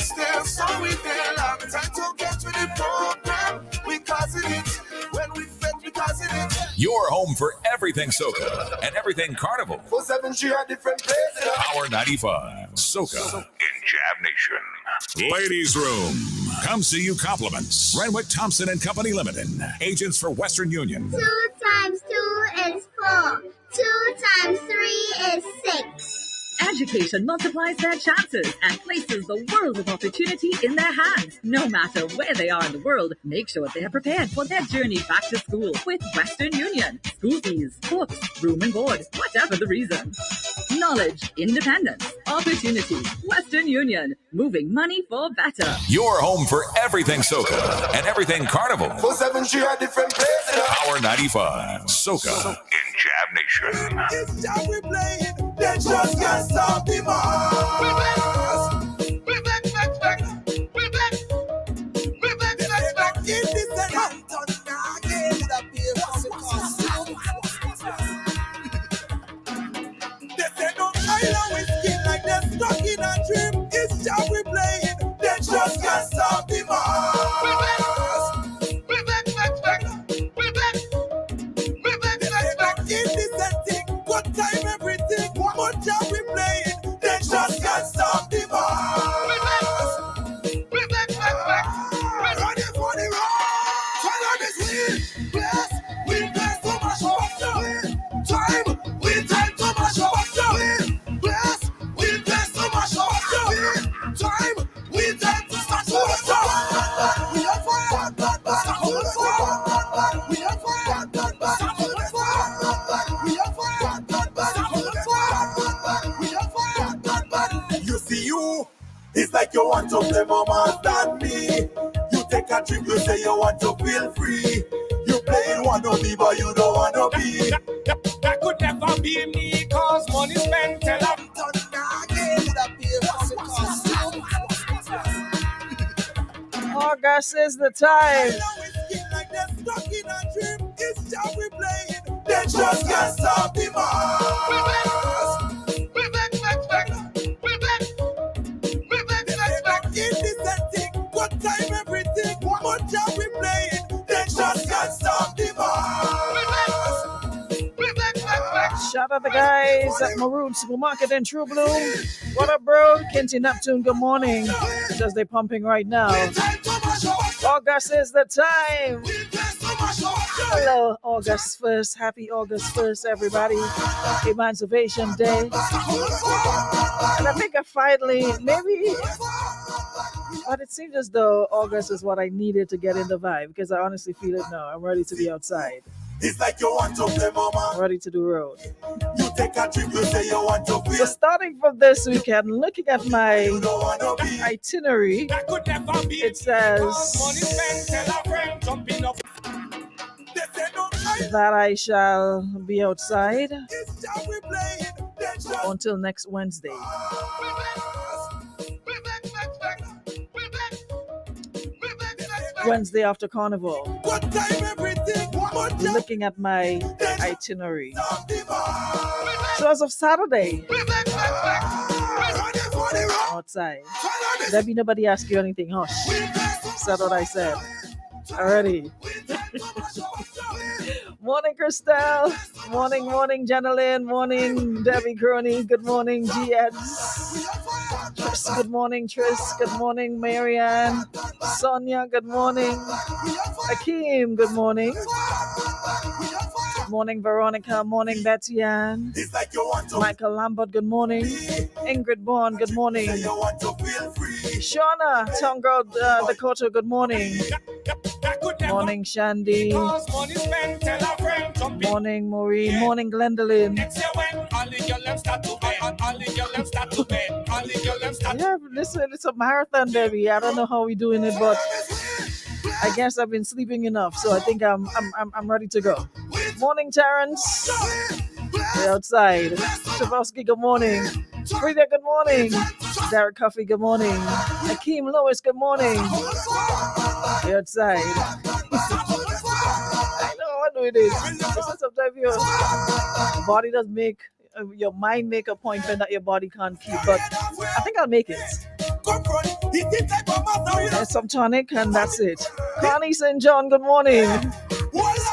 still, so we there long time to get to the program. We causing it when we fit, we causing it. Your home for everything soca and everything carnival. 4-7 she at different places. Power 95, soca in Jam Nation. Ladies Room. Come see you compliments. Renwick Thompson and Company Limited. Agents for Western Union. 2 times 2 is 4. 2 times 3 is 6. Education multiplies their chances and places the world of opportunity in their hands. No matter where they are in the world, make sure they are prepared for their journey back to school with Western Union. School fees, books, room and board, whatever the reason. Knowledge, independence, opportunity. Western Union, moving money for better. Your home for everything soca and everything carnival. 4-7 she at different places. Power 95, soca in Jam Nation. It's time we play it. They just can't stop the mass. We're back. We're back. In this Banton again. They say no island with skin like they're stuck in a dream. It's time we play it. They just can't stop the mass. We're back. In this thing. Good time everything. One job we play it. They just can't stop the mass. We're back. Ready for the ride. Follow this wheel. Bless. We bless so much faster. Time. We time so much faster. Bless. We bless so much faster. Time. We time to start to faster. We are fire. Start to fire. We are fire. Start to fire. We are fire. You see you, it's like you want to play more than me. You take a trip, you say you want to feel free. You playing wanna be, but you don't wanna be. That could never be me, cause money spent till I'm August is the time. Like they're stuck in a dream. It's time we play it. They just can't stop the mass. We're back. In this thing. Good time everything. One job we play it. They just can't stop the mass. We're back. Shout out the guys at Maroon Supermarket in True Bloom. What up, bro? Kenty Neptune, good morning. Just they pumping right now. August is the time. Hello, August 1st. Happy August 1st, everybody. Emancipation Day. And I think I finally, maybe, but it seems as though August is what I needed to get in the vibe, because I honestly feel it now. I'm ready to be outside. It's like you want to play mama. I'm ready to do road. You take a trip, you say you want to feel. So starting from this weekend, looking at my itinerary, it says that I shall be outside until next Wednesday. Wednesday after Carnival. Looking at my itinerary. So as of Saturday, outside. There be nobody ask you anything, hush. Said what I said. Already. Morning, Christelle. Morning, Jenalyn. Morning, Debbie Crony. Good morning, G-Eds. Tris, good morning, Tris. Good morning, Marianne. Sonia, good morning. Akeem, good morning. Morning, Veronica. Morning, Betty Ann. Michael Lambert, good morning. Ingrid Bourne, good morning. Shauna, Town Girl Dakota, good morning. Morning, Shandy. Morning, Maureen. Morning, Glendolyn. Yeah, listen, it's a marathon, baby. I don't know how we're doing it, but I guess I've been sleeping enough, so I think I'm ready to go. Morning, Terrence. We're outside. Shabowski, good morning. Frida, good morning. Derek Coffey, good morning. Akeem Lewis, good morning. We're outside. I know what do it is. Sometimes your body does make, your mind make appointment that your body can't keep, but I think I'll make it. some tonic, and that's it. Connie St. John, good morning.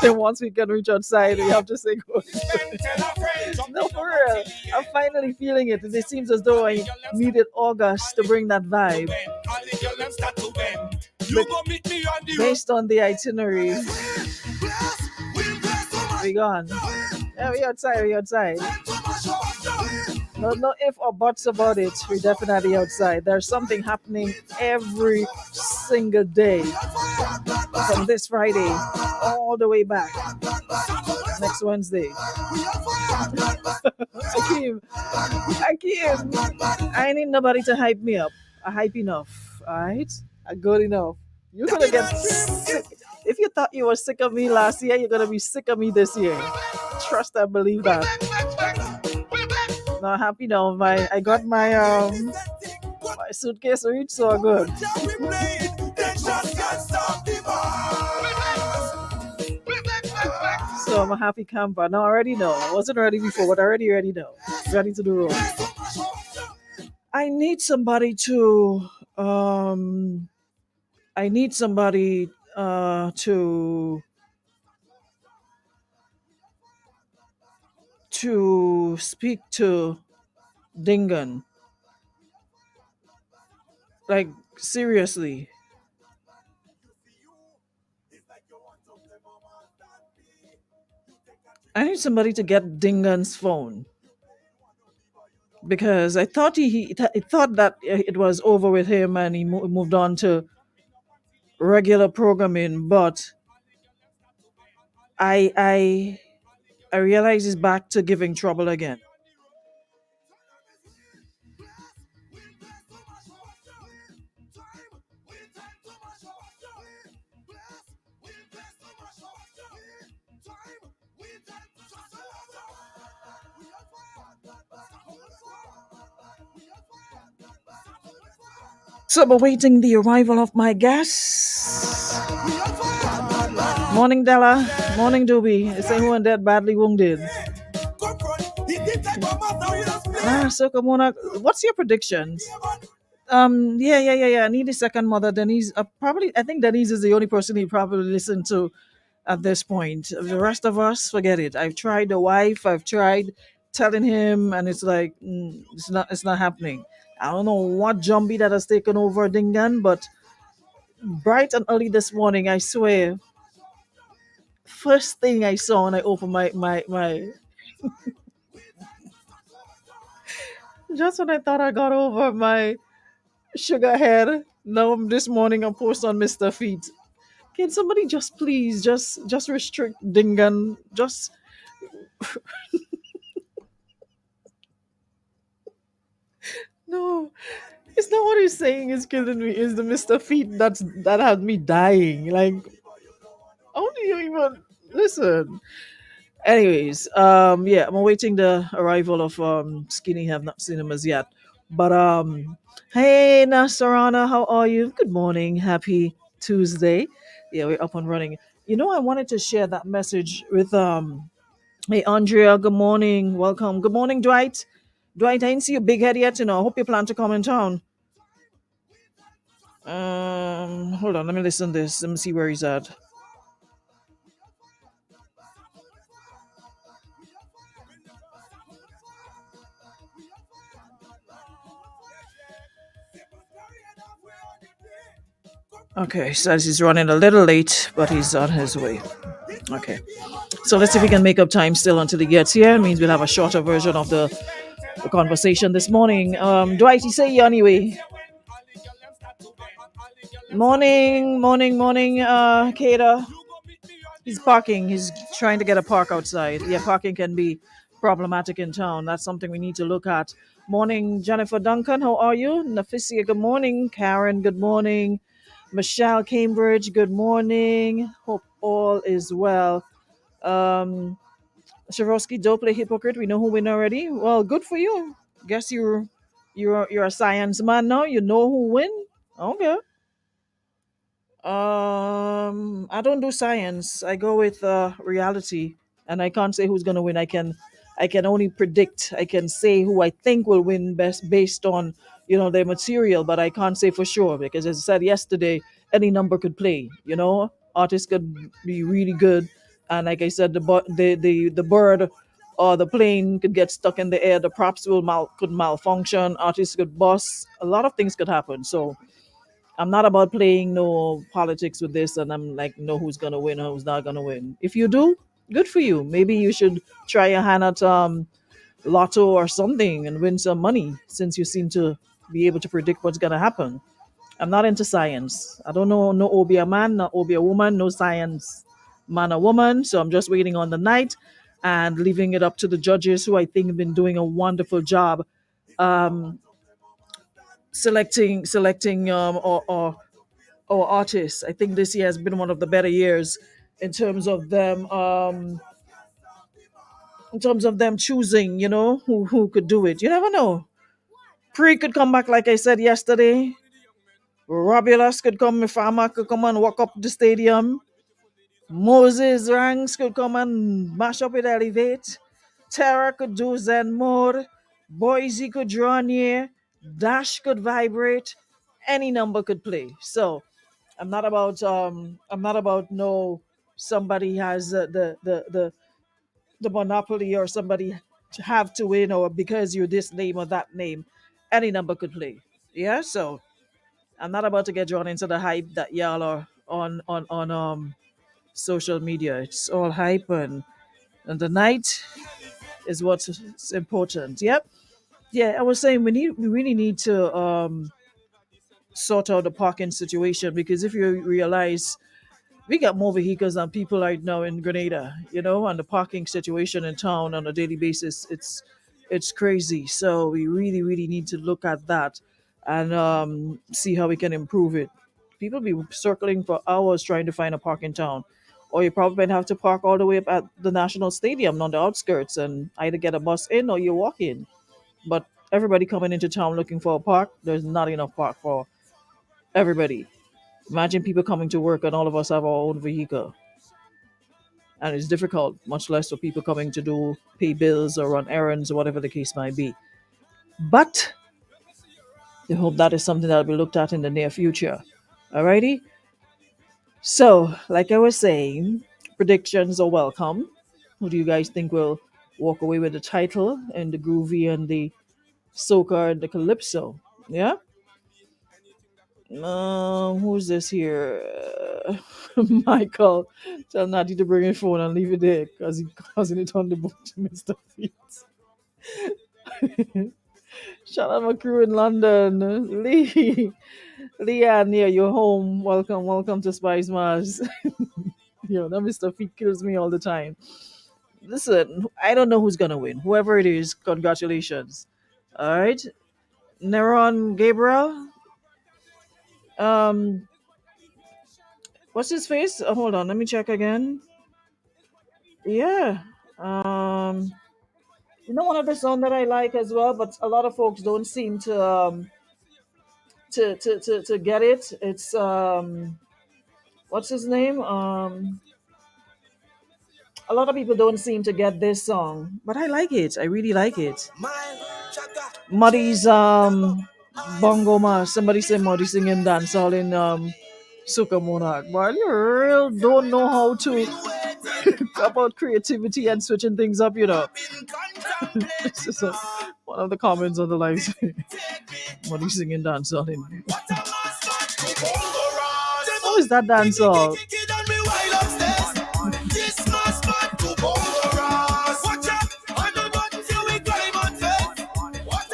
And once we can reach outside, we have to say good. No, for real. I'm finally feeling it. It seems as though I needed August to bring that vibe. But based on the itinerary, we gone. Yeah, we outside, we outside. No if or buts about it. We're definitely outside. There's something happening every single day from this Friday all the way back next Wednesday. Akeem, I need nobody to hype me up. I hype enough, alright? I good enough. You're gonna get sick. If you thought you were sick of me last year, you're gonna be sick of me this year. Trust and believe that. Not happy now. I got my suitcase reached so good. So I'm a happy camper. Now I already know. I wasn't ready before, but I already know. Ready to the road. I need somebody to I need somebody to speak to Dingan. Like seriously. I need somebody to get Dingan's phone because I thought he thought that it was over with him and he moved on to regular programming, but I realize he's back to giving trouble again. So I'm awaiting the arrival of my guests. Morning, Della. Morning, Doobie. Is anyone dead badly wounded? So Kamona, what's your predictions? Yeah. I need a second mother. Denise, probably. I think Denise is the only person he probably listened to at this point. The rest of us, forget it. I've tried the wife. I've tried telling him, and it's like it's not happening. I don't know what zombie that has taken over Dingan, but bright and early this morning, I swear, first thing I saw when I opened my just when I thought I got over my sugar head. Now this morning I'm posted on Mr. Feet. Can somebody just please just restrict Dingan? Just no. It's not what he's saying is killing me. It's the Mr. Feet that had me dying. Like, how do you even listen? Anyways, yeah, I'm awaiting the arrival of Skinny Have Not Cinemas yet. But hey Nasarana, how are you? Good morning. Happy Tuesday. Yeah, we're up and running. I wanted to share that message with hey Andrea, good morning. Welcome. Good morning, Dwight. Dwight, I didn't see you big head yet, I hope you plan to come in town. Hold on, let me listen to this. Let me see where he's at. Okay, says he's running a little late, but he's on his way. Okay, so let's see if we can make up time still until he gets here. It means we'll have a shorter version of the conversation this morning. Dwight, you say you anyway. Morning, Kata. He's parking. He's trying to get a park outside. Yeah, parking can be problematic in town. That's something we need to look at. Morning, Jennifer Duncan. How are you? Nafisia, good morning. Karen, good morning. Michelle Cambridge, good morning. Hope all is well. Sharovsky, Dople, hypocrite. We know who win already. Well, good for you. Guess you're a science man now. You know who win. Okay. I don't do science. I go with reality, and I can't say who's gonna win. I can only predict. I can say who I think will win best based on their material, but I can't say for sure because, as I said yesterday, any number could play. Artists could be really good, and like I said, the bird or the plane could get stuck in the air. The props could malfunction. Artists could bust. A lot of things could happen. So I'm not about playing no politics with this, and I'm like, know who's gonna win or who's not gonna win. If you do, good for you. Maybe you should try your hand at lotto or something and win some money, since you seem to be able to predict what's gonna happen. I'm not into science. I don't know no Obi a man, no Obi a woman, no science man or woman. So I'm just waiting on the night and leaving it up to the judges, who I think have been doing a wonderful job um, selecting or artists. I think this year has been one of the better years in terms of them choosing, who could do it. You never know. Pre could come back like I said yesterday. Robulus could come, if Farmer could come and walk up the stadium. Moses Ranks could come and mash up with Elevate. Terra could do Zen mode. Boise could draw near. Dash could vibrate. Any number could play. So I'm not about no somebody has the monopoly or somebody to have to win or because you're this name or that name. Any number could play. Yeah, so I'm not about to get drawn into the hype that y'all are on social media. It's all hype, and the night is what's important. Yep. Yeah, I was saying we really need to sort out the parking situation, because if you realize we got more vehicles than people right now in Grenada, and the parking situation in town on a daily basis, it's crazy. So we really, really need to look at that and see how we can improve it. People be circling for hours trying to find a park in town. Or you probably might have to park all the way up at the National Stadium on the outskirts and either get a bus in or you walk in. But everybody coming into town looking for a park, there's not enough park for everybody. Imagine people coming to work and all of us have our own vehicle. And it's difficult, much less for people coming to pay bills or run errands or whatever the case might be. But I hope that is something that will be looked at in the near future. Alrighty? So, like I was saying, predictions are welcome. Who do you guys think will walk away with the title and the groovy and the soca and the calypso? Yeah? Who's this here? Michael. Tell Natty to bring his phone and leave it there because he's causing it on the boat to Mr. Feet. Shout out my crew in London. Leanne, yeah, you're home. Welcome to Spice Mars. That Mr. Feet kills me all the time. Listen, I don't know who's gonna win. Whoever it is, congratulations. All right, Neron Gabriel. Um, what's his face? Hold on, let me check again. Yeah. Um, one of the songs that I like as well, but a lot of folks don't seem to get it. It's what's his name? A lot of people don't seem to get this song, but I like it. I really like it. Muddy's Bongo Ma. Somebody say Muddy singing dancehall in Suka Monarch. But you real don't know how to about creativity and switching things up, This is one of the comments on the live stream. Muddy singing dancehall in. How is that dancehall?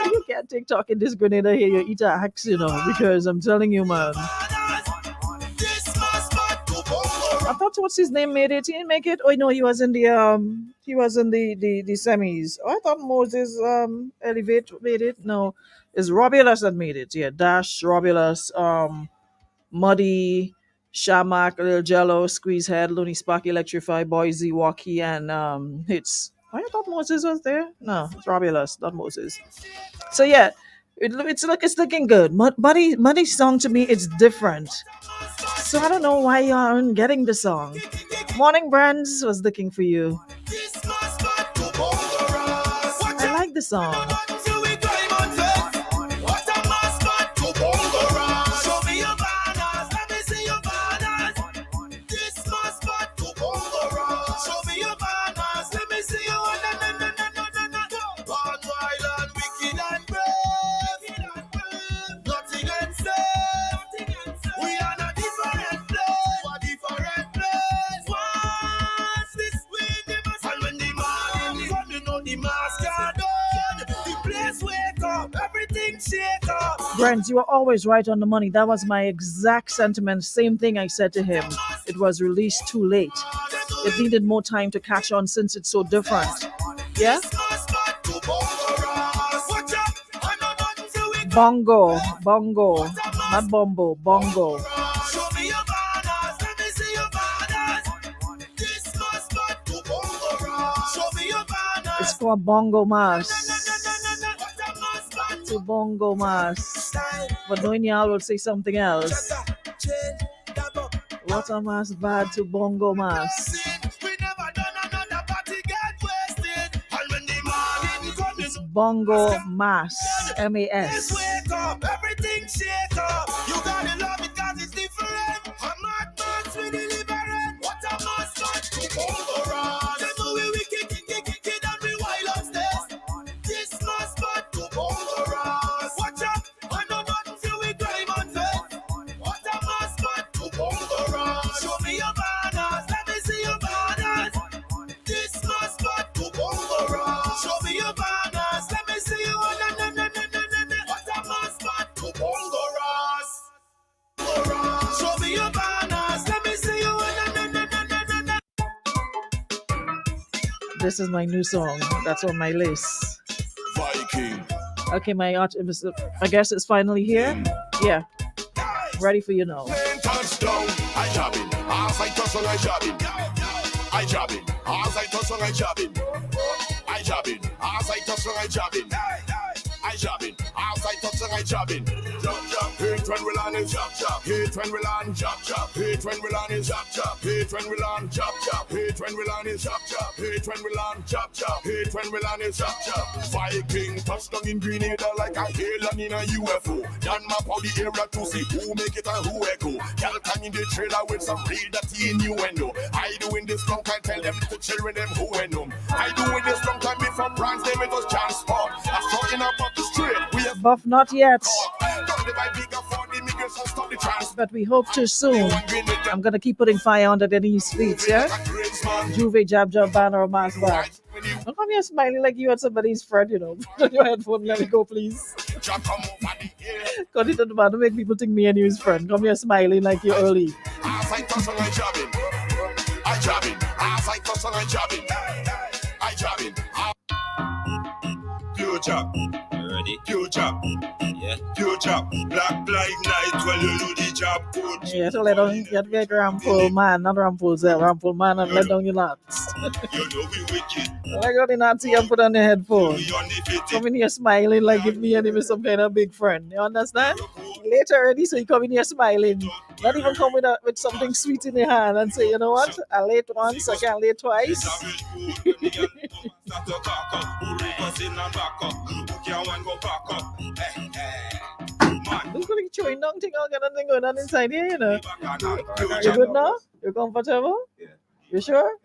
You can't TikTok in this Grenada here, you eat a axe, because I'm telling you, man. I thought what's his name made it. He didn't make it. Oh no, he was in the semis. Oh, I thought Moses Elevate made it. No, it's Robulus that made it. Yeah, Dash, Robulus, Muddy, Shamak, Lil Jello, Squeeze Head, Looney Spark, Electrify, Boise, Walkie, and Hits. Oh, I thought Moses was there. No, it's Robulus, not Moses. So yeah, it's looking good. Muddy's song to me, it's different. So I don't know why you aren't getting the song. Morning Brands was looking for you. I like the song. Brent, you were always right on the money. That was my exact sentiment. Same thing I said to him. It was released too late. It needed more time to catch on since it's so different. Yeah? Bongo, bongo, not bombo, bongo. It's called bongo mass. To bongo mass. But knowing y'all will say something else. What a mass bad to bongo mass. It's bongo mass. M-A-S. Everything shake up. You gotta love it cause it's different. I'm not much with deliverance. What a mass bad to bongo mass. There's no way we kick it and we wild upstairs. This mass bad to bongo mass. Watch out, I know nothing till we climb on face. What a mass bad to bongo mass. Show me your banners, let me see your banners. This mass bad to bongo mass. Show me your banners, let me see you. What a mass bad to bongo mass. Show me your banners, let me see you. This is my new song. That's on my list. Viking. Okay, my art. I guess it's finally here. Yeah, ready for you now. Touchdown, I jab it. As I touch on, I jab it. I jab it. As I touch on, I jab it. I jab it. As I touch on, I jab it. I jab it. As I touch on, I jab it. Hate when we land is jab jab. Hate when we land jab jab. Hate when we land is jab jab. Hate when we land jab jab. Hate when we land is jab jab. Hate when we land jab jab. Hate when we land is jab jab. Viking touchdown in Grenada like a alien in a UFO. Dan map out the area to see who make it and who echo. Gal can in the trailer with some real dirty innuendo. I doing this long time tell them to children them who and them. I doing this long time before brands them it was transport. I saw in up the street we have Buff, not yet, done the bigger for the immigrants and stop the transport. but we hope to soon. I'm gonna keep putting fire under these feet, yeah? Juve, jab, jab, banner, mask bar. Don't come here smiling like you had somebody's friend, you know. Put on your headphone, let me go, please. Cut it to the bottom, make people think me and you is friend. Come here smiling like you're early. As I touch on, I jab it. I jab it. As I touch on, I jab it. I jab it. Pure jab. Ready? Pure jab. Yeah. Pure jab. Black light night while you do the job good. Yeah, so let down, you have to get ramful man, not ramful cell, ramful man, and let down your nuts. You know we wicked. I got the Nazi and put on the headphone. We on the fit. Come in here smiling like if me and him is some kind of big friend. You understand? Later already, so you come in here smiling. Not even come with something sweet in your hand and say, you know what? I late once, I can't late twice. Look at the chewing down thing, all kind of thing going on inside here, you know. You good now? You comfortable? Yeah. You sure?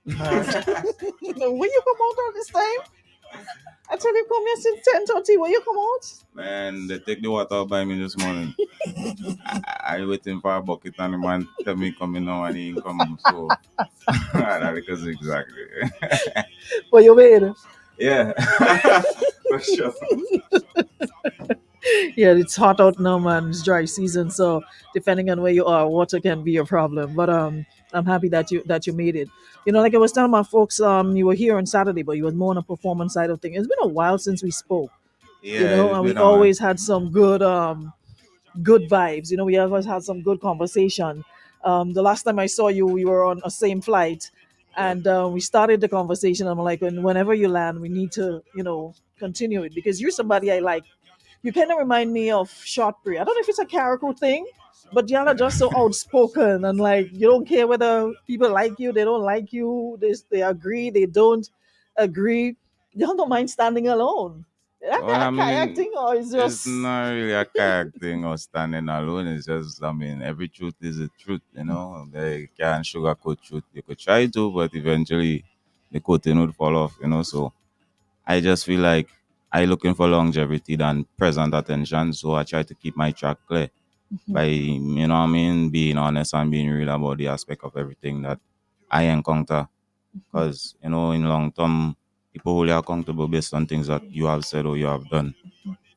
Yeah, man. When you come out all this time? I tell you come here since 10:30. When you come out? Man, they take the water out by me this morning. I waiting for a bucket and the man tell me coming now and he ain't come. So that because exactly. Well, you waiting. Yeah. For sure. Yeah, it's hot out now, man. It's dry season, so depending on where you are, water can be a problem. But I'm happy that you made it. You know, like I was telling my folks, you were here on Saturday, but you were more on a performance side of things. It's been a while since we spoke. Yeah, You know, it's and we been always had some good vibes. You know, we always had some good conversation. The last time I saw you, we were on a same flight, and we started the conversation. I'm like, whenever you land, we need to, continue it because you're somebody I like. You kind of remind me of Shortbread. I don't know if it's a character thing, but y'all are just so outspoken and like you don't care whether people like you, they don't like you, they agree, they don't agree. Y'all don't mind standing alone. Is that Well, I a kayak mean, thing or is it's just not really a kayak thing or standing alone. It's just, every truth is a truth, They can't sugarcoat truth. You could try to, but eventually the coating would fall off, So I just feel like I looking for longevity than present attention. So I try to keep my track clear by, being honest and being real about the aspect of everything that I encounter. Because, in long term, people hold you accountable based on things that you have said or you have done.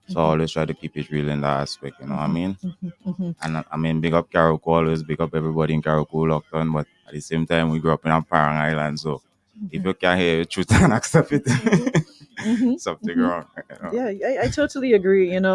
So I always try to keep it real in that aspect, you know what I mean? Mm-hmm. And I mean, big up Carriacou, always big up everybody in Carriacou locked on, but at the same time, we grew up in a Parang Island, so if you can't hear the truth and accept it, Mm-hmm. something Mm-hmm. wrong, you know? Yeah, I totally agree, And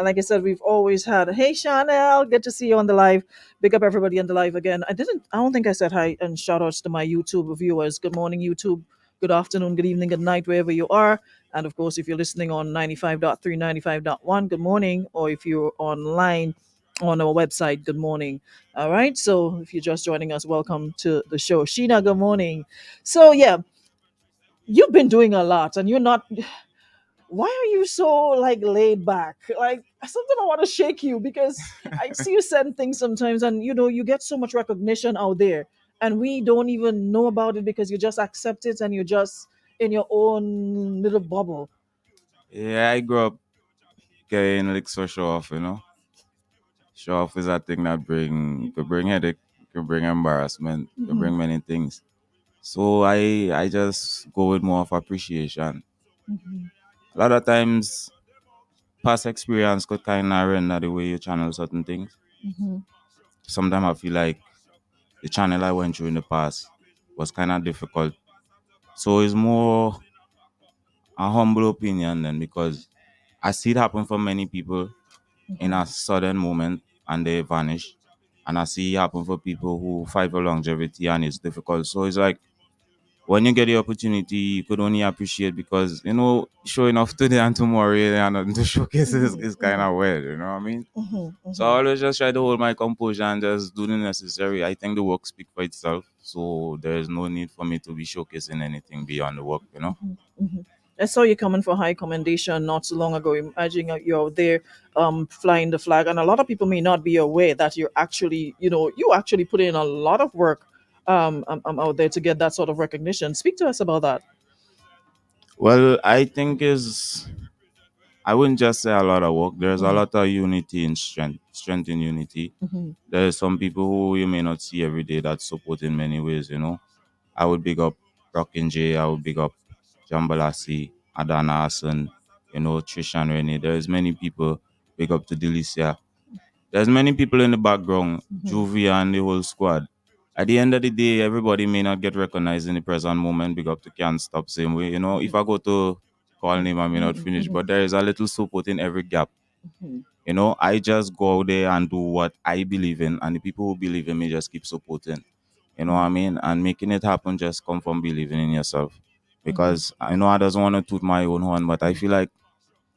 like I said, we've always had, hey, Chanel, good to see you on the live. Big up everybody on the live again. I don't think I said hi and shout outs to my YouTube viewers. Good morning, YouTube. Good afternoon, good evening, good night, wherever you are. And of course, if you're listening on 95.3, 95.1, good morning. Or if you're online on our website, good morning. All right. So if you're just joining us, welcome to the show. Sheena, good morning. So, yeah, you've been doing a lot and you're not, why are you so like laid back? Like something I want to shake you because I see you send things sometimes and you get so much recognition out there and we don't even know about it because you just accept it and you're just in your own little bubble. Yeah, I grew up getting like so show off, Show off is a thing that could bring headache, could bring embarrassment, could Hmm. bring many things. So I just go with more of appreciation. Hmm. A lot of times past experience could kind of render the way you channel certain things. Hmm. Sometimes I feel like the channel I went through in the past was kind of difficult. So it's more a humble opinion then because I see it happen for many people in a sudden moment and they vanish. And I see it happen for people who fight for longevity and it's difficult. So it's like when you get the opportunity, you could only appreciate because, showing off today and tomorrow and nothing to showcase is kind of weird, you know what I mean? Hmm. So I always just try to hold my composure and just do the necessary. I think the work speaks for itself. So there is no need for me to be showcasing anything beyond the work. Hmm. I saw you coming for high commendation not so long ago. Imagine you're there flying the flag, and a lot of people may not be aware that you actually put in a lot of work out there to get that sort of recognition. Speak to us about that. Well, I think I wouldn't just say a lot of work. There's a Mm-hmm. lot of unity in strength in unity. There's some people who you may not see every day that support in many ways. I would big up Rockin' J, I would big up Jambalasi, Adana Hassan, Trish and Rennie. There's many people, big up to Delicia. There's many people in the background, Mm-hmm. Juvia and the whole squad. At the end of the day, everybody may not get recognized in the present moment. Big up to Can't Stop same way. If I go to call name, I may not finish, Mm-hmm. but there is a little support in every gap. Mm-hmm. I just go out there and do what I believe in, and the people who believe in me just keep supporting. You know what I mean? And making it happen just come from believing in yourself. Mm-hmm. Because I know I doesn't want to toot my own horn, but I feel like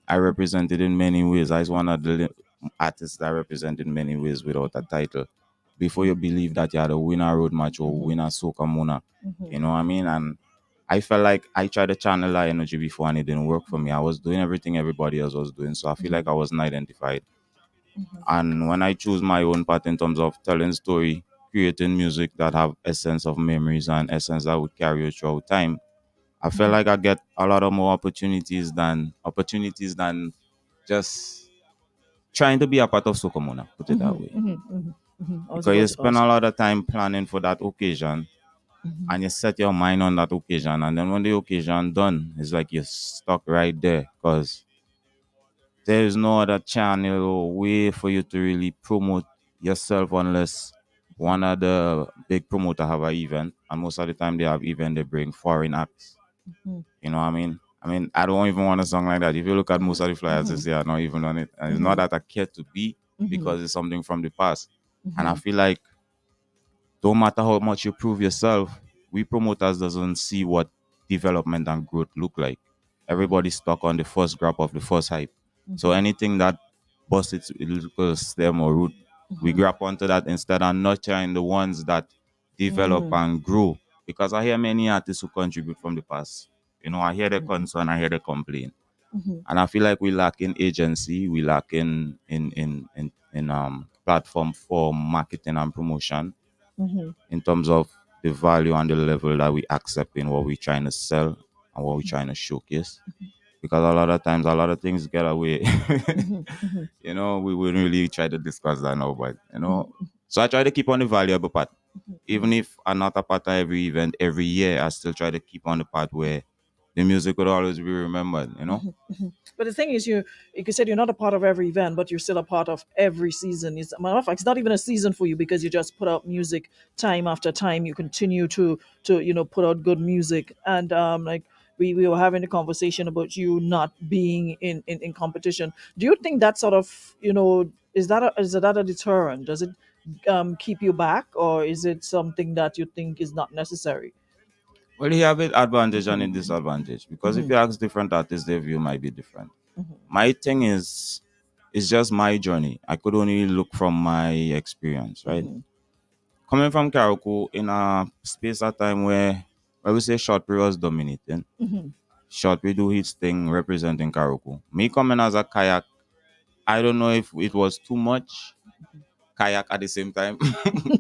I represented in many ways. I was one of the artists that represented in many ways without a title. Before you believe that you had a winner road match or Mm-hmm. winner soca mona, Mm-hmm. you know what I mean? And I felt like I tried to channel that energy before and it didn't work for me. I was doing everything everybody else was doing, so I feel like I wasn't identified. And when I choose my own path in terms of telling story, creating music that have essence of memories and essence that would carry you throughout time, I felt like I get a lot of more opportunities than just trying to be a part of Sokomona, put it that Mm-hmm. way. Mm-hmm. Mm-hmm. Mm-hmm. I was Because you about to spend ask. a lot of time planning for that occasion and you set your mind on that occasion. And then when the occasion done, it's like you're stuck right there because there is no other channel or way for you to really promote yourself unless one of the big promoter have an event. And most of the time they have event, they bring foreign acts. Mm-hmm. You know what I mean? I mean, I don't even want a song like that. If you look at most of the flyers, they say I'm not even on it. And it's not that I care to be Mm-hmm. because it's something from the past. And I Mm-hmm. feel like don't matter how much you prove yourself, we promoters doesn't see what development and growth look like. Everybody's stuck on the first grab of the first hype. So anything that busts its little stem or root, we grab onto that instead of nurturing the ones that develop Mm-hmm. and grow. Because I hear many artists who contribute from the past. I hear the concern, I hear the complaint. Mm-hmm. And I feel like we lack in agency, we lack in platform for marketing and promotion Mm-hmm. in terms of the value and the level that we accept in what we're trying to sell and what we're trying to showcase. Because a lot of times, a lot of things get away. Mm-hmm. We wouldn't really try to discuss that now, but so I try to keep on the valuable part. Even if I'm not a part of every event every year, I still try to keep on the part where the music would always be remembered, you know. But the thing is, you said you're not a part of every event, but you're still a part of every season. It's, matter of fact, it's not even a season for you because you just put out music time after time. You continue to put out good music, and like we were having a conversation about you not being in competition. Do you think that sort of is that a deterrent? Does it keep you back, or is it something that you think is not necessary? Well, you have it advantage and a disadvantage because if you ask different artists, their view might be different. My thing is, it's just my journey. I could only look from my experience, right? Coming from Karaku in a space at time where I would say Shortry was dominating. Shortry do his thing representing Karaku. Me coming as a kayak, I don't know if it was too much kayak at the same time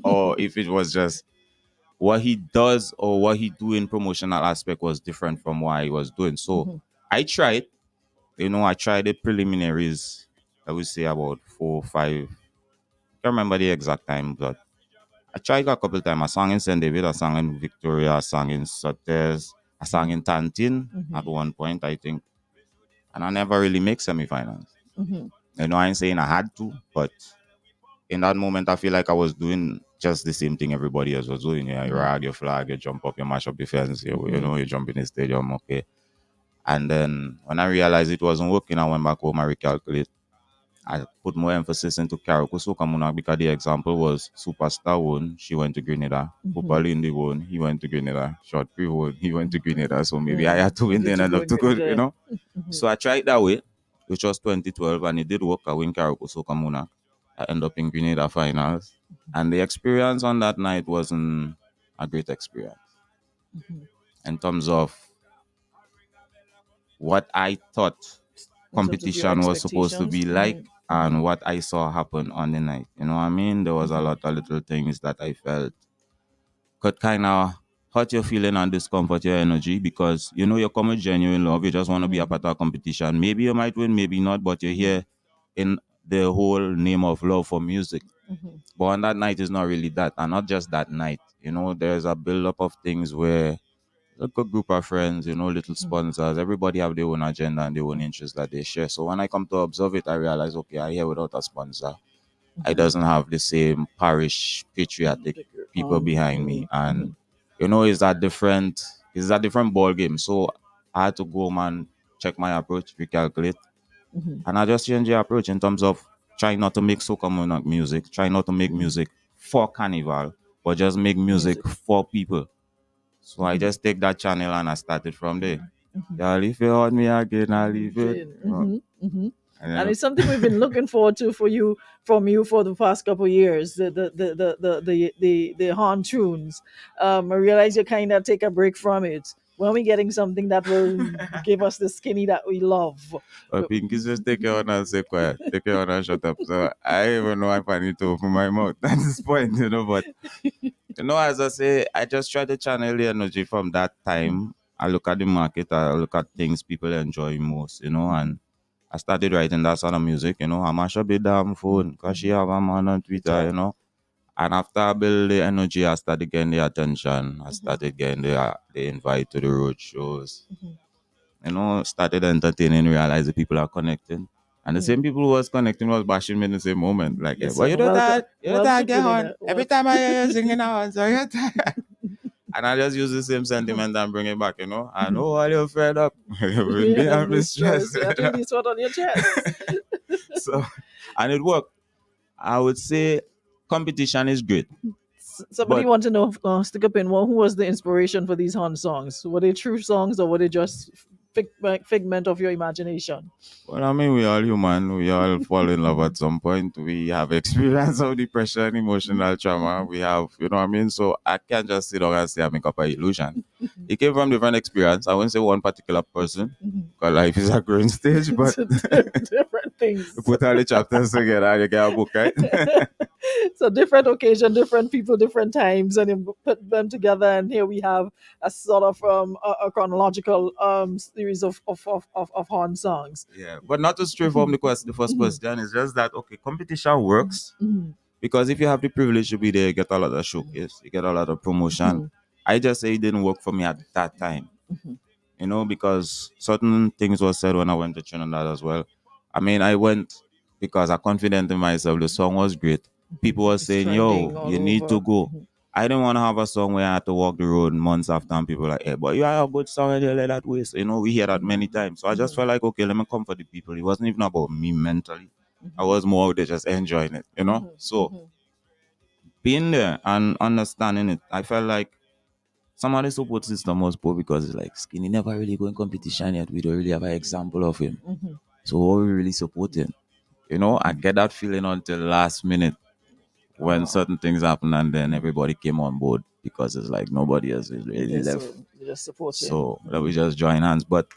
or if it was just what he does or what he do in promotional aspect was different from what I was doing. So I tried, I tried the preliminaries, I would say about 4 5. Can't remember the exact time, but I tried a couple times. I sang in St. David, I sang in Victoria, I sang in Sotes, I sang in Tantin at one point, I think. And I never really make semifinals. I ain't saying I had to, but in that moment, I feel like I was doing just the same thing everybody else was doing. Yeah, you rag your flag, you jump up, you mash up the fence, you jump in the stadium, okay. And then when I realized it wasn't working, I went back home, I recalculate. I put more emphasis into Karaku Sokamuna because the example was Superstar won, she went to Grenada. Papa Lindy won, he went to Grenada. Short Pre won, he went to Grenada. So maybe I had to win then enough to go. So I tried that way, which was 2012, and it did work. I win Karaku Sokamuna. I end up in Grenada finals. And the experience on that night wasn't a great experience in terms of what I thought In terms of your competition was supposed to be expectations? like and what I saw happen on the night. You know what I mean? There was a lot of little things that I felt could kind of hurt your feeling and discomfort your energy because you come with genuine love. You just want to be a part of a competition. Maybe you might win, maybe not, but you're here in the whole name of love for music. But on that night, it's not really that, and not just that night. There's a build up of things where a good group of friends, little sponsors, everybody have their own agenda and their own interests that they share. So when I come to observe it, I realize, okay, I here without a sponsor. I doesn't have the same parish patriotic people behind me. And it's a different ball game. So I had to go and check my approach, recalculate. And I just change the approach in terms of trying not to make soca monarch music, trying not to make music for carnival, but just make music for people. So I just take that channel and I started from there. Y'all, if you heard me again, I'll leave it. And it's something we've been looking forward to from you for the past couple of years. The horn tunes. I realize you kind of take a break from it. When we getting something that will give us the skinny that we love. Pinky just take it on and say quiet. Take it on and shut up. So I even know if I need to open my mouth at this point, but as I say, I just try to channel the energy from that time. I look at the market, I look at things people enjoy most, and I started writing that sort of music, I mash up the damn phone because she have a man on Twitter. And after I build the energy, I started getting the attention. I started getting the invite to the road shows. Started entertaining, realized the people are connecting. And the same people who was connecting was bashing me in the same moment. Like, Yes, well, you do that, get Grenada. on. Every time I hear you singing out, so you're tired. And I just use the same sentiment and bring it back, I know all you're fed up. You will be having stress. You have to release what on your chest. So, and it worked. I would say competition is great. Somebody But- want to know, stick up in, who was the inspiration for these horn songs? Were they true songs or were they just figment of your imagination? Well, I mean, we all human. We all fall in love at some point. We have experience of depression, emotional trauma. We have, So I can't just sit down and say I make up an illusion. It came from different experience. I wouldn't say one particular person, because life is a growing stage, but Different things. you put all the chapters together and you get a book, right? So different occasion, different people, different times, and you put them together, and here we have a sort of a chronological series of horn songs. Yeah, but not to stray from the first question. It's just that, okay, competition works because if you have the privilege to be there, you get a lot of showcase, you get a lot of promotion. I just say it didn't work for me at that time. because certain things were said when I went to Trinidad as well. I mean, I went because I'm confident in myself. The song was great. People were It's saying, trending "Yo, all you need to over. go." I didn't want to have a song where I had to walk the road months after, and people were like, "Hey, but you have a good song and you let that waste." We hear that many times. So I just felt like, okay, let me comfort the people. It wasn't even about me mentally. I was more out there just enjoying it. So being there and understanding it, I felt like some of the support system was poor because it's like Skinny never really go in competition yet. We don't really have an example of him. So what we really supporting? I get that feeling until last minute when certain things happen and then everybody came on board because it's like nobody else is really Okay, left. so you just support him. So that we just join hands. But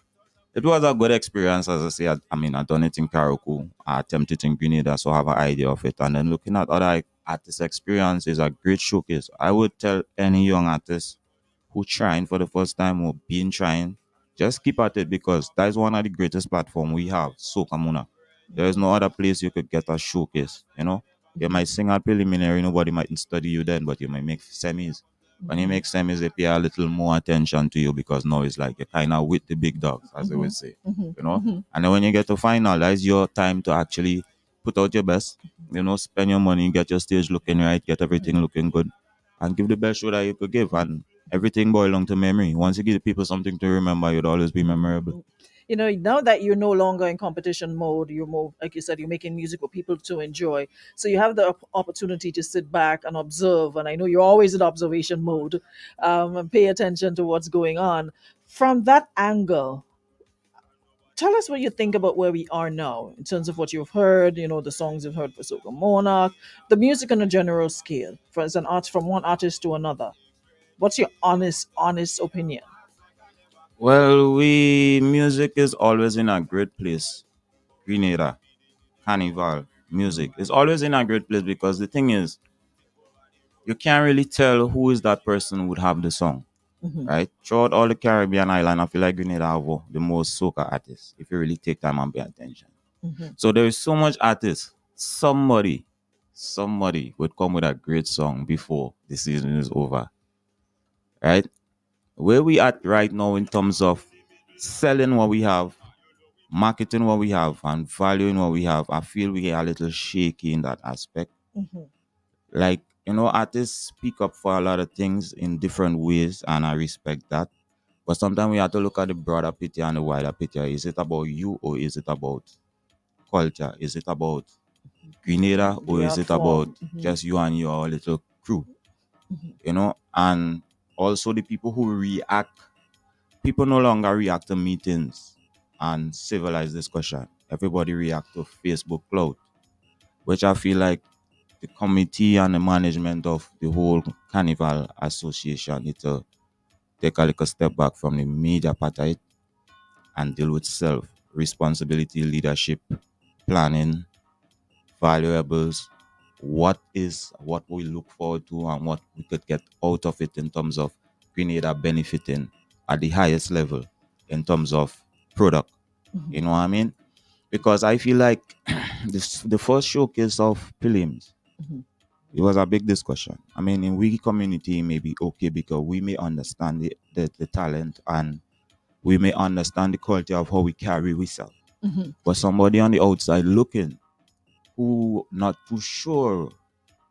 it was a good experience, as I say. I done it in Karaku. I attempted in Grenada, so I have an idea of it. And then looking at other artist experience is a great showcase. I would tell any young artist who trying for the first time or been trying, just keep at it because that is one of the greatest platform we have, Soca Muna. There is no other place you could get a showcase. You might sing at preliminary, nobody might study you then, but you might make semis. When you make semis, they pay a little more attention to you because now it's like you're kind of with the big dogs, as they would say. And then when you get to final, that's your time to actually put out your best, spend your money, get your stage looking right, get everything looking good, and give the best show that you could give. And everything boils down to memory. Once you give people something to remember, you'd always be memorable. Now that you're no longer in competition mode, you're more, like you said, you're making music for people to enjoy. So you have the opportunity to sit back and observe. And I know you're always in observation mode, and pay attention to what's going on. From that angle, tell us what you think about where we are now in terms of what you've heard, the songs you've heard for Soca Monarch, the music on a general scale, for as an art from one artist to another. What's your honest opinion? Well, we music is always in a great place. Grenada, Carnival, music is always in a great place because the thing is, you can't really tell who is that person who would have the song, right? Throughout all the Caribbean island, I feel like Grenada have the most soca artists if you really take time and pay attention. So there is so much artists. Somebody would come with a great song before the season is over, right? Where we at right now in terms of selling what we have, marketing what we have, and valuing what we have, I feel we are a little shaky in that aspect. Like, artists speak up for a lot of things in different ways, and I respect that. But sometimes we have to look at the broader picture and the wider picture. Is it about you or is it about culture? Is it about Grenada or The is art it about form. just you and your little crew? And also the people who react. People no longer react to meetings and civilized discussion. Everybody react to Facebook cloud, which I feel like the committee and the management of the whole Carnival Association need to take a little step back from the media part of it and deal with self responsibility, leadership, planning, valuables, what we look forward to and what we could get out of it in terms of Grenada benefiting at the highest level in terms of product. You know what I mean? Because I feel like the first showcase of prelims, it was a big discussion. I mean, in we community, it may be okay because we may understand the talent and we may understand the quality of how we carry ourselves. But somebody on the outside looking who not too sure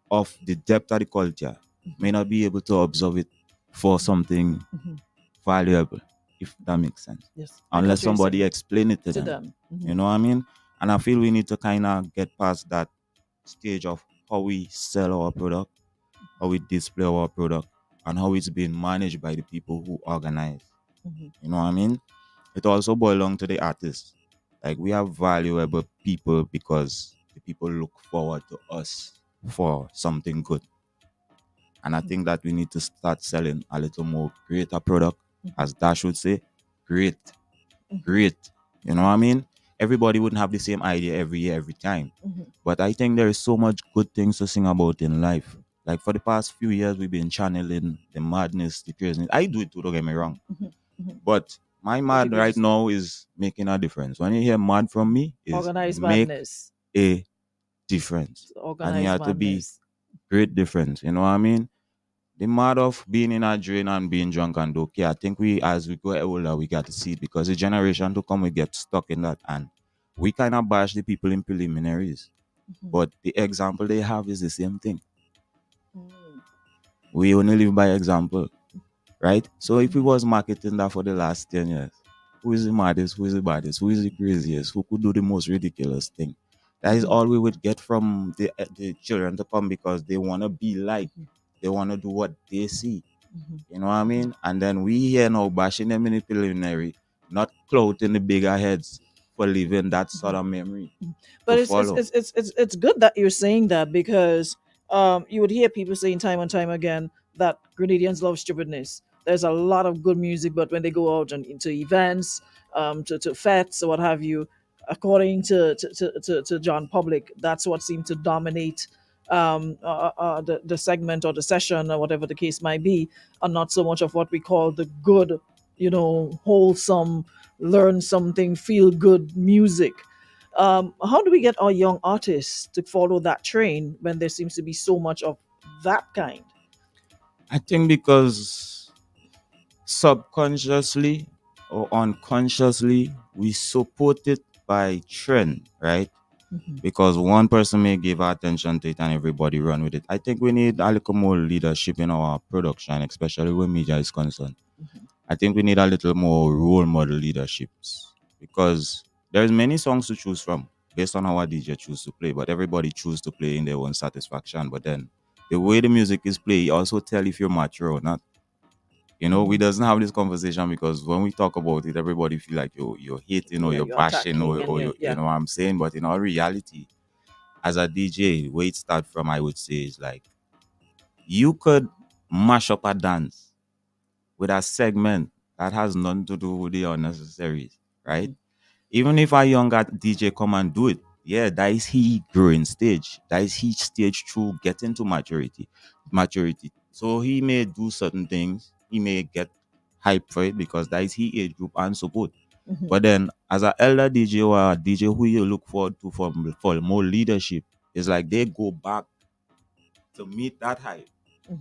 of the depth of the culture may not be able to observe it for something valuable, if that makes sense. Yes, I got Unless what you're somebody saying. explain it to To them. them. You know what I mean? And I feel we need to kind of get past that stage of how we sell our product, how we display our product, and how it's being managed by the people who organize. You know what I mean? It also boils down to the artists. Like we are valuable people because the people look forward to us for something good. And I think that we need to start selling a little more greater product, as Dash would say, great, great. You know what I mean? Everybody wouldn't have the same idea every year, every time. But I think there is so much good things to sing about in life. Like for the past few years, we've been channeling the madness, the craziness. I do it too, don't get me wrong. But my But mad people right just now is making a difference. When you hear mad from me, is organized make madness. a difference. And you Organized have to be madness. great difference. You know what I mean? the matter of being in a drain and being drunk and okay, I think we, as we go older, we got to see it because the generation to come, we get stuck in that. And we kind of bash the people in preliminaries. But the example they have is the same thing. We only live by example, right? So if we was marketing that for the last 10 years, who is the maddest, who is the baddest, who is the craziest, who could do the most ridiculous thing? That is all we would get from the children to come because they want to be like, they want to do what they see. You know what I mean? And then we here now bashing them in the preliminary, not clothing the bigger heads for leaving that sort of memory But to it's follow. it's good that you're saying that because you would hear people saying time and time again that Grenadians love stupidness. There's a lot of good music, but when they go out and into events, to fetes or what have you, according to John Public, that's what seemed to dominate the segment or the session or whatever the case might be, and not so much of what we call the good, wholesome, learn something, feel good music. How do we get our young artists to follow that train when there seems to be so much of that kind? I think because subconsciously or unconsciously we support it by trend, right? Because one person may give attention to it and everybody run with it. I think we need a little more leadership in our production, especially when media is concerned. I think we need a little more role model leaderships because there's many songs to choose from based on how a DJ choose to play, but everybody choose to play in their own satisfaction. But then the way the music is played, also tell if you're mature or not. We doesn't have this conversation because when we talk about it, everybody feel like you're hating or Yeah, you're you're bashing attacking and or yeah, you yeah. know what I'm saying. But in all reality, as a DJ, where it start from, I would say is like you could mash up a dance with a segment that has nothing to do with the unnecessaries, right? Even if a younger DJ come and do it, yeah, that is he growing stage. That is he stage through getting to maturity. So he may do certain things. He may get hype for it because that is he age group and support. But then as an elder DJ or a DJ who you look forward to for more leadership, it's like they go back to meet that hype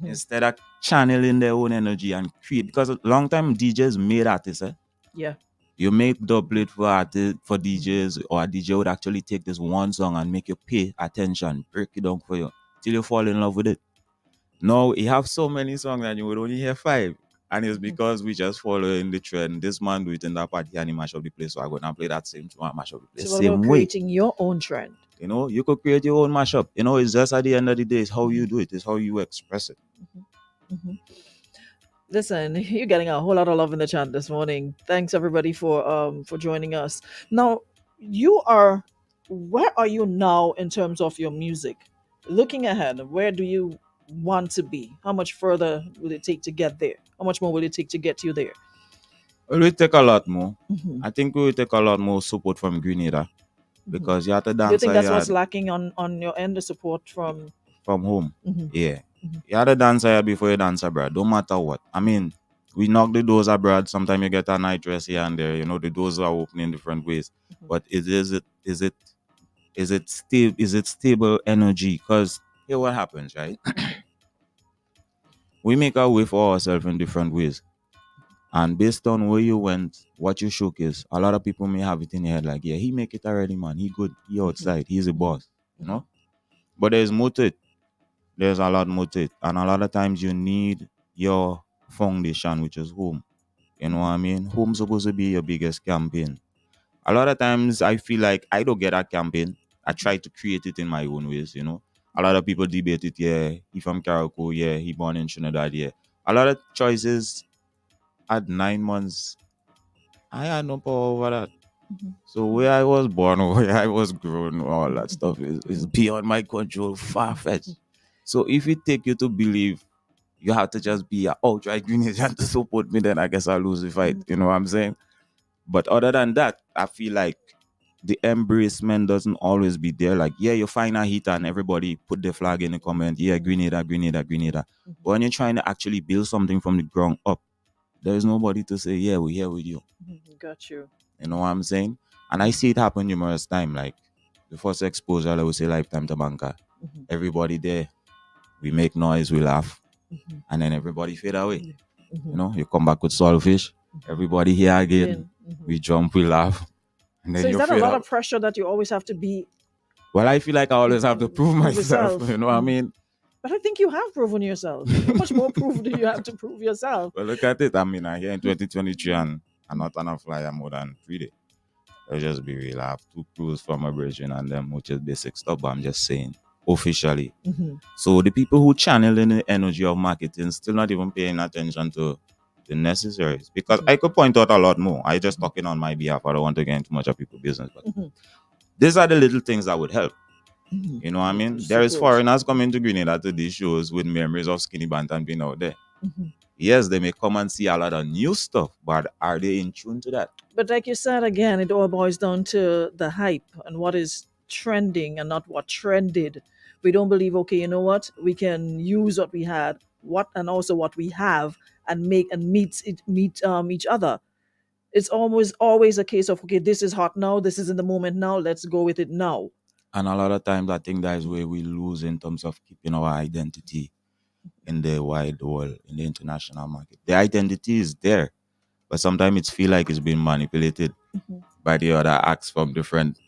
instead of channeling their own energy and create. Because a long time DJs made artists, eh? Yeah. You make dubplate for DJs, or a DJ would actually take this one song and make you pay attention, break it down for you till you fall in love with it. No, you have so many songs and you would only hear five. And it's because we just follow in the trend. This man do it in that party and he mash up the place. So I go and play that same tune and mash up the place. So what about Same way. creating your own trend? You could create your own mashup. It's just at the end of the day, it's how you do it, it's how you express it. Listen, you're getting a whole lot of love in the chat this morning. Thanks everybody for joining us. Now, where are you now in terms of your music? Looking ahead, where do you want to be? How much further will it take to get there? How much more will it take to get you there? It will take a lot more. Mhm. I think we will take a lot more support from Grenada because you have to Do you dance think that's what's lacking on your end, the support from home. Mhm. Yeah. You had to dance here before you dance abroad. Don't matter what. I mean, we knock the doors abroad. Sometimes you get a night dress here and there. The doors are opening different ways. But is it stable energy? Because here what happens, right? We make our way for ourselves in different ways. And based on where you went, what you showcase, a lot of people may have it in their head like, yeah, he make it already, man. He good. He outside. He's a boss. But there's more to it. There's a lot more to it. And a lot of times you need your foundation, which is home. You know what I mean? Home's supposed to be your biggest campaign. A lot of times I feel like I don't get a campaign. I try to create it in my own ways. A lot of people debate it, yeah. He from Carriacou, yeah. He born in Trinidad, yeah. A lot of choices at 9 months, I had no power over that. So where I was born or where I was grown, all that stuff is beyond my control, far-fetched. So if it take you to believe you have to just be a outright Grenadian to support me, then I guess I'll lose the fight. You know what I'm saying? But other than that, I feel like the embracement doesn't always be there. Like, yeah, you find a hit and everybody put the flag in the comment. Yeah, Grenada, Grenada, Grenada. But when you're trying to actually build something from the ground up, there is nobody to say, yeah, we're here with you. Got you. You know what I'm saying? And I see it happen numerous times. Like the first exposure, I would say Lifetime to Banker. Everybody there, we make noise, we laugh. and then everybody fade away. You know, you come back with Saltfish, everybody here again. We jump, we laugh, and then So is you that a fade lot out. of pressure that you always have to be Well, I feel like I always have to prove myself. yourself? You know what I mean? But I think you have proven yourself. How much more proof do you have to prove yourself? Well, look at it. I mean, I'm here in 2023 and I'm not on a flyer more than 3 days. Let's just be real. I have 2 crews from a bridging and them, which is basic stuff, but I'm just saying officially. So the people who channel in the energy of marketing still not even paying attention to the necessaries. Because I could point out a lot more. I just talking on my behalf. I don't want to get into much of people's business. But these are the little things that would help. You know what I mean? There is foreigners coming to Grenada to these shows with memories of Skinny Banton being out there. Yes, they may come and see a lot of new stuff, but are they in tune to that? But like you said again, it all boils down to the hype and what is trending and not what trended. We don't believe, okay, you know what? We can use what we had, what and also what we have, and meet each other. It's always a case of, okay, this is hot now, this is in the moment now, let's go with it now. And a lot of times, I think that is where we lose in terms of keeping our identity in the wide world, in the international market. The identity is there, but sometimes it feels like it's being manipulated by the other acts from different.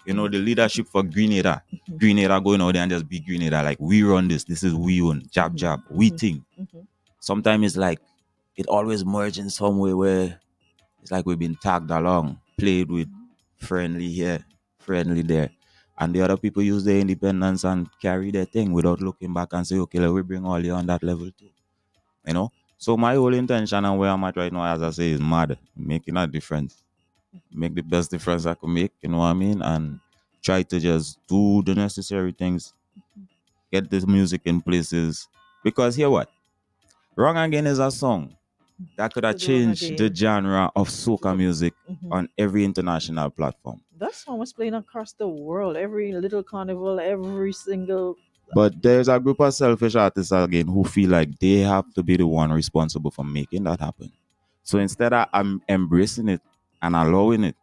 You know, the leadership for Grenada, Grenada going out there and just be Grenada, like we run this is we own, jab, we think. Sometimes it's like it always merges in some way where it's like we've been tagged along, played with, friendly here, friendly there. And the other people use their independence and carry their thing without looking back and say, okay, let me bring all you on that level too. You know? So my whole intention and where I'm at right now, as I say, is mad. Making a difference. Make the best difference I can make, you know what I mean? And try to just do the necessary things. Get this music in places. Because here what? Wrong Again is a song that could have changed the genre of soca music on every international platform. That song was playing across the world, every little carnival, every single. But there's a group of selfish artists again who feel like they have to be the one responsible for making that happen. So instead of embracing it and allowing it,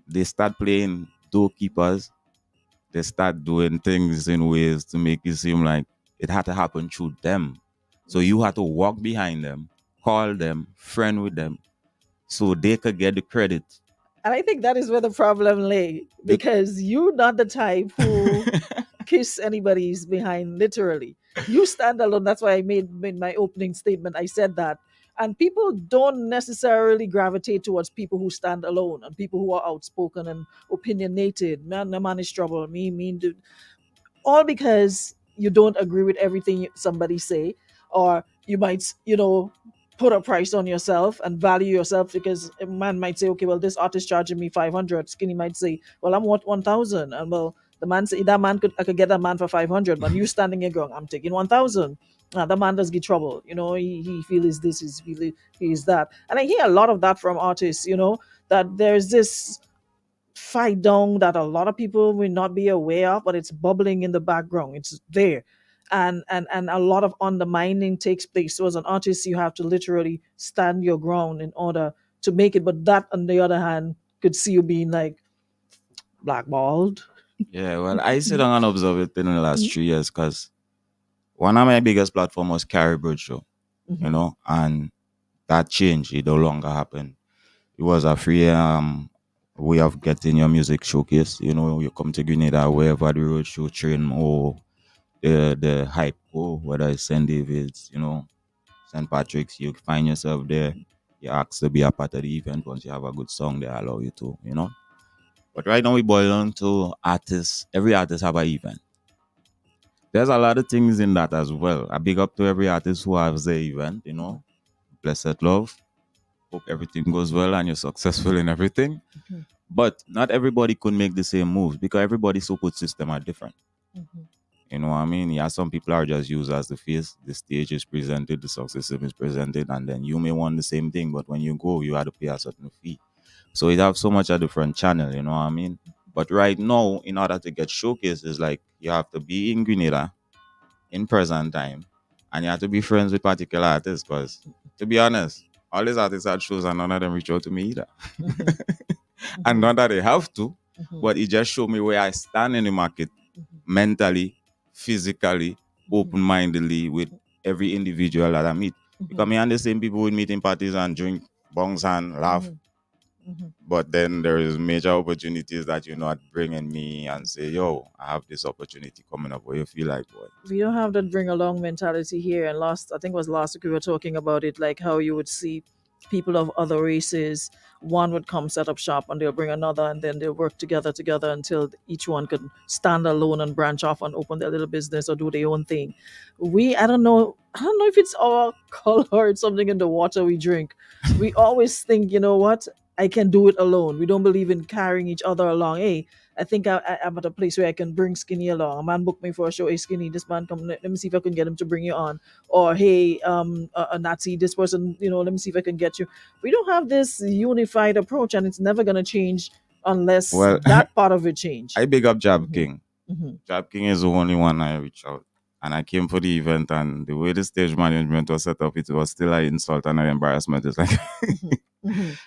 they start playing doorkeepers. They start doing things in ways to make it seem like it had to happen through them. So you had to walk behind them, call them, friend with them, so they could get the credit. And I think that is where the problem lay, because you're not the type who kiss anybody's behind, literally. You stand alone. That's why I made my opening statement. I said that. And people don't necessarily gravitate towards people who stand alone and people who are outspoken and opinionated. Man, the man is trouble. Me, mean, dude. All because you don't agree with everything somebody say, or you might, put a price on yourself and value yourself, because a man might say, okay, well, this artist charging me 500. Skinny might say, well, I'm worth 1,000. And well, the man say that man I could get that man for 500, but you standing here going, I'm taking 1,000. The man does get trouble. He feels this, he is that. And I hear a lot of that from artists, that there's this fight down that a lot of people will not be aware of, but it's bubbling in the background. It's there. And a lot of undermining takes place. So as an artist, you have to literally stand your ground in order to make it. But that, on the other hand, could see you being like blackballed. Yeah, well, I sit down and observe it in the last 3 years because one of my biggest platforms was Carrie Bird Show, and that changed. It no longer happened. It was a free way of getting your music showcase. You come to Grenada, wherever the road show train or the hype go, whether it's St. David's, St. Patrick's, you find yourself there. You ask to be a part of the event. Once you have a good song, they allow you to, But right now we boil down to artists. Every artist have an event. There's a lot of things in that as well. I big up to every artist who has their event, Blessed love. Hope everything goes well and you're successful in everything. But not everybody could make the same moves because everybody's support system are different. You know what I mean? Yeah, some people are just used as the face. The stage is presented, the success system is presented, and then you may want the same thing, but when you go, you have to pay a certain fee. So it have so much a different channel, you know what I mean? But right now, in order to get showcased, it's like you have to be in Grenada in present time, and you have to be friends with particular artists. Because, to be honest, all these artists had shows and none of them reach out to me either. And not that they have to, but it just showed me where I stand in the market mentally, physically, open-mindedly with every individual that I meet. Because me and the same people would meet in parties and drink bongs and laugh. But then there is major opportunities that you're not bringing me and say, yo, I have this opportunity coming up. Where you feel like, boy, We don't have that bring along mentality here. And I think it was last week we were talking about it, like how you would see people of other races. One would come set up shop and they'll bring another, and then they'll work together until each one could stand alone and branch off and open their little business or do their own thing. I don't know if it's our color or something in the water we drink. We always think, you know what, I can do it alone. We don't believe in carrying each other along. Hey, I think I'm at a place where I can bring Skinny along. A man booked me for a show. Hey, Skinny, this man come. Let me see if I can get him to bring you on. Or hey, a Nazi, this person, let me see if I can get you. We don't have this unified approach, and it's never gonna change unless well, that part of it change. I big up Jab King. Mm-hmm. Jab King is the only one I reach out. And I came for the event, and the way the stage management was set up, it was still an insult and an embarrassment. It's like,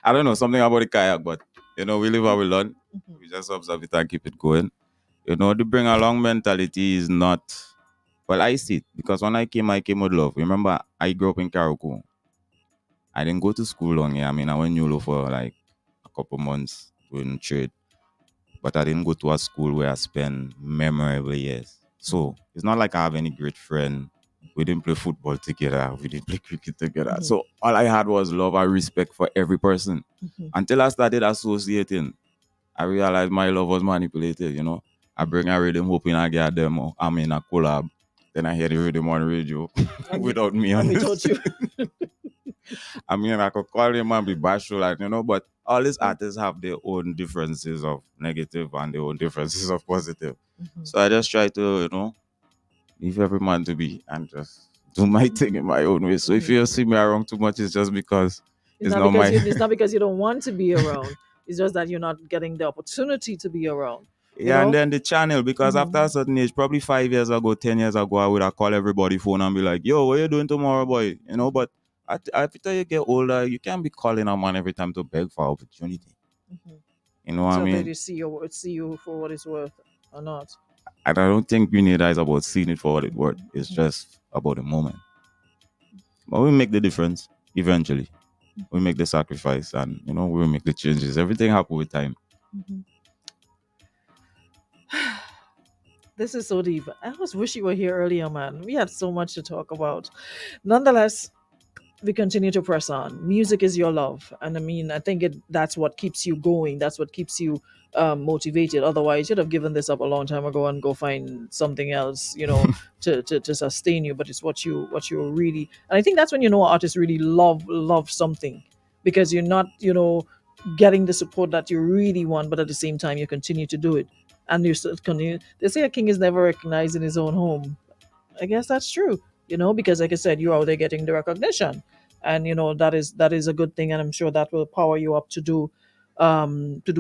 I don't know, something about the kayak, but, we live how we learn. We just observe it and keep it going. The bring along mentality is not, well, I see it, because when I came with love. Remember, I grew up in Karakou. I didn't go to school long here. I mean, I went Yolo for like a couple months doing trade, but I didn't go to a school where I spent memorable years. So it's not like I have any great friend. We didn't play football together. We didn't play cricket together. So all I had was love and respect for every person. Until I started associating, I realized my love was manipulated, I bring a rhythm hoping I get a demo. I'm in a collab. Then I hear the rhythm on radio without me on We it. told you. I mean, I could call him and be bashful, but all these artists have their own differences of negative and their own differences of positive. So I just try to, leave every man to be and just do my thing in my own way. So if you see me around too much, it's just because it's not my... It's not because you don't want to be around. It's just that you're not getting the opportunity to be around. Yeah, and then the channel, because after a certain age, probably 5 years ago, 10 years ago, I would have called everybody phone and be like, yo, what you doing tomorrow, boy? But after you get older, you can't be calling a man every time to beg for opportunity. You know what I mean? They see you for what it's worth or not. And I don't think Grenada is about seeing it for what it's worth. It's just about the moment. But we make the difference eventually. We make the sacrifice and, we'll make the changes. Everything happens with time. This is so deep. I almost wish you were here earlier, man. We had so much to talk about. Nonetheless, we continue to press on. Music is your love, and I mean, I think that's what keeps you going. That's what keeps you motivated. Otherwise, you'd have given this up a long time ago and go find something else, to sustain you. But it's what you really, and I think that's when artists really love something, because you're not getting the support that you really want, but at the same time you continue to do it, and you still continue. They say a king is never recognized in his own home. I guess that's true, because like I said, you're out there getting the recognition, and that is a good thing, and I'm sure that will power you up to do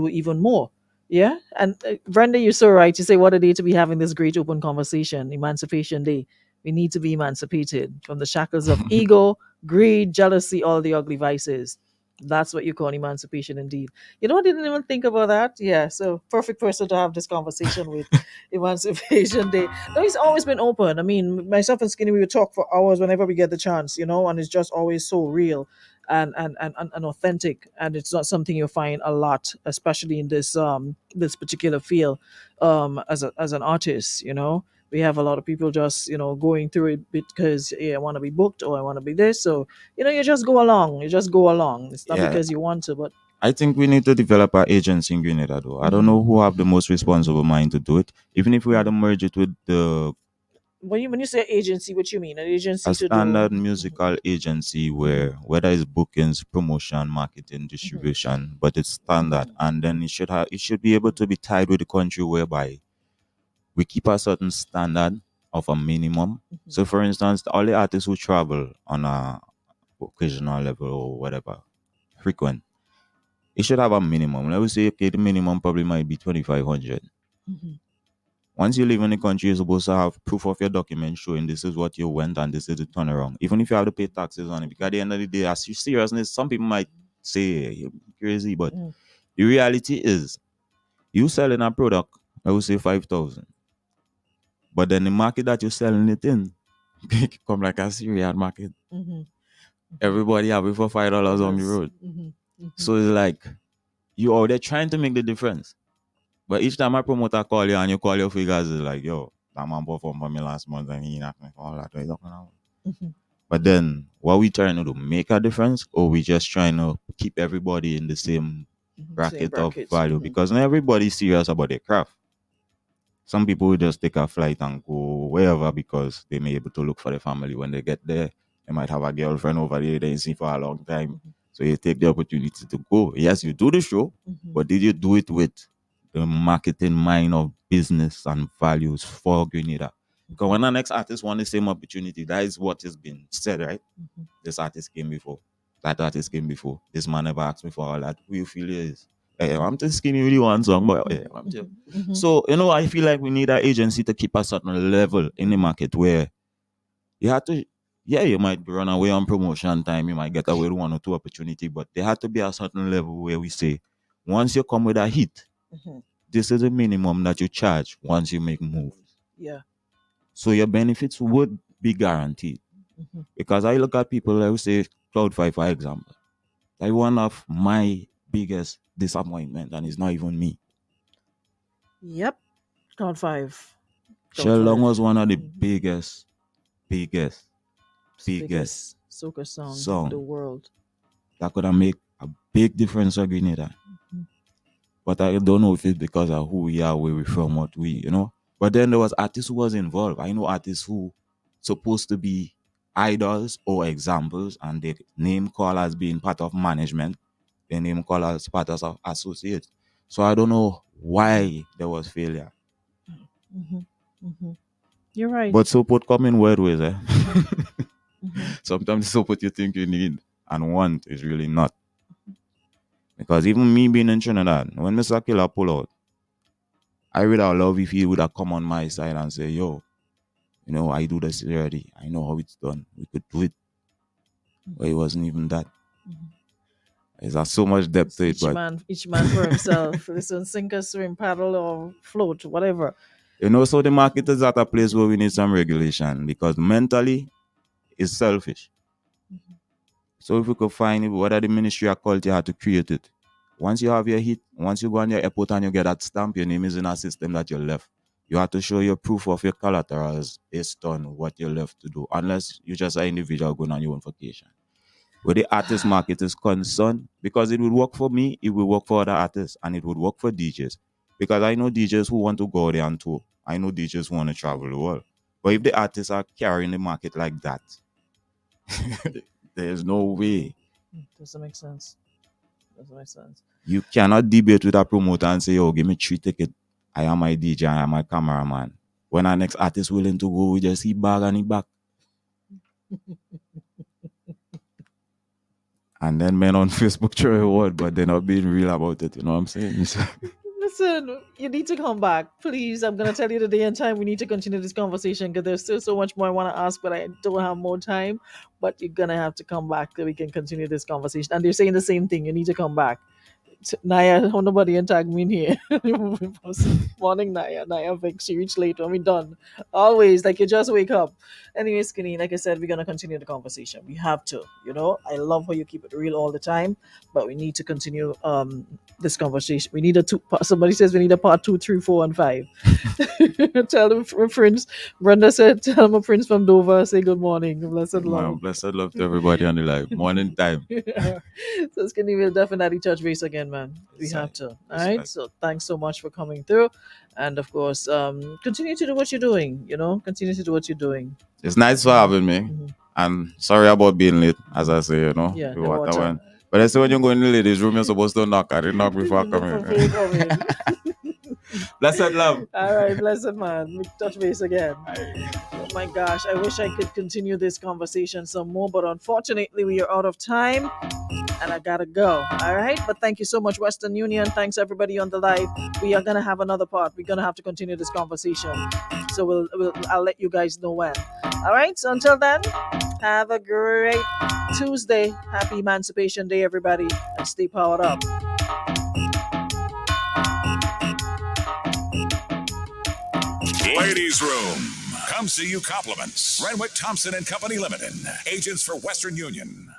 even more. Yeah, and Brenda, you're so right. You say what a day to be having this great open conversation, Emancipation Day. We need to be emancipated from the shackles of ego, greed, jealousy, all the ugly vices. That's what you call emancipation indeed. I didn't even think about that. Yeah, so perfect person to have this conversation with. Emancipation Day. No, he's always been open. I mean, myself and Skinny, we would talk for hours whenever we get the chance, and it's just always so real and authentic. And it's not something you find a lot, especially in this particular field, as an artist, We have a lot of people just, going through it because I want to be booked or I want to be this. So, you just go along. You just go along. It's not because you want to, but I think we need to develop our agency in Grenada, though. I don't know who have the most responsible mind to do it. Even if we had to merge it with when you say agency, what you mean? An agency a to standard do musical agency where whether it's bookings, promotion, marketing, distribution, but it's standard, and then it should be able to be tied with the country, whereby we keep a certain standard of a minimum. So, for instance, all the artists who travel on a occasional level or whatever, frequent, it should have a minimum. Let me say, okay, the minimum probably might be 2,500. Once you live in the country, you're supposed to have proof of your document showing this is what you went and this is the turnaround. Even if you have to pay taxes on it, because at the end of the day, as seriousness, some people might say, "Hey, you're crazy," but the reality is, you selling a product, I would say 5,000. But then the market that you're selling it in come like a cereal market. Everybody have it for $5 on the road. So it's like you out there trying to make the difference. But each time my promoter call you and you call your figures, it's like, yo, that man performed for me last month and he not me for all that. What you talking about? But then what we trying to do, make a difference, or we just trying to keep everybody in the same bracket of value? Because not everybody's serious about their craft. Some people will just take a flight and go wherever because they may be able to look for their family when they get there. They might have a girlfriend over there they ain't seen for a long time. So you take the opportunity to go. Yes, you do the show, but did you do it with the marketing mind of business and values for Grenada? Because when the next artist want the same opportunity, that is what has been said, right? This artist came before. That artist came before. This man never asked me for all that. Who you feel is? Hey, I'm just skinny really one song, but yeah, I'm just. So, I feel like we need an agency to keep a certain level in the market where you have to, you might run away on promotion time, you might get away with one or two opportunity, but there has to be a certain level where we say, once you come with a hit, this is the minimum that you charge once you make moves. Yeah. So your benefits would be guaranteed. Because I look at people like say Cloud5, for example. Like one of my biggest disappointment, and it's not even me. Yep. Cloud5. Sherlong was one of the biggest soca song in the world. That could have made a big difference for Grenada. But I don't know if it's because of who we are, where we're from, what we, But then there was artists who was involved. I know artists who supposed to be idols or examples, and their name call as being part of management, their name call as part of associates. So I don't know why there was failure. You're right. But support come in weird ways. Sometimes the support you think you need and want is really not. Because even me being in Trinidad, when Mr. Killer pull out, I would have loved if he would have come on my side and say, yo, I do this already. I know how it's done. We could do it. But it wasn't even that. There's so much depth to it. Each man for himself. Listen, sink or swim, paddle or float, whatever. So the market is at a place where we need some regulation because mentally it's selfish. So if we could find it, whether the Ministry of Culture had to create it. Once you have your hit, once you go on your airport and you get that stamp, your name is in a system that you left. You have to show your proof of your collaterals based on what you left to do, unless you're just an individual going on your own vacation. Where the artist market is concerned, because it would work for me, it will work for other artists, and it would work for DJs. Because I know DJs who want to go there and tour. I know DJs who want to travel the world. But if the artists are carrying the market like that, there's no way. Doesn't make sense. You cannot debate with a promoter and say, oh, give me 3 tickets. I am my DJ, I am my cameraman. When our next artist willing to go, we just see bag and he back. And then men on Facebook try a word, but they're not being real about it. You know what I'm saying? Listen, you need to come back. Please, I'm going to tell you the day and time we need to continue this conversation because there's still so much more I want to ask, but I don't have more time. But you're going to have to come back so we can continue this conversation. And they're saying the same thing. You need to come back. Naya, nobody tag me in here. Morning, Naya. Naya, Vic, she reached late when we done. Always, like you just wake up. Anyway, Skinny, like I said, we're going to continue the conversation. We have to, I love how you keep it real all the time, but we need to continue this conversation. We need somebody says we need a part 2, 3, 4, and 5. Tell them, Prince. Brenda said, tell them Prince from Dover, say good morning. Blessed love. Blessed love to everybody on the live. Morning time. So Skinny will definitely touch base again, man. We have to. All right. So thanks so much for coming through. And of course, continue to do what you're doing. Continue to do what you're doing. It's nice for having me. And sorry about being late, as I say, Yeah, the water. But I say when you go in the ladies' room, you're supposed to knock. I didn't knock before I come in. Blessed love. All right, blessed man. We touch base again. Oh my gosh, I wish I could continue this conversation some more, but unfortunately we are out of time and I gotta go. All right, but thank you so much, Western Union. Thanks everybody on the live. We are gonna have another part. We're gonna have to continue this conversation. So I'll let you guys know when. All right, so until then, have a great Tuesday. Happy Emancipation Day, everybody, and stay powered up. Ladies Room. Come see you compliments. Renwick Thompson and Company Limited. Agents for Western Union.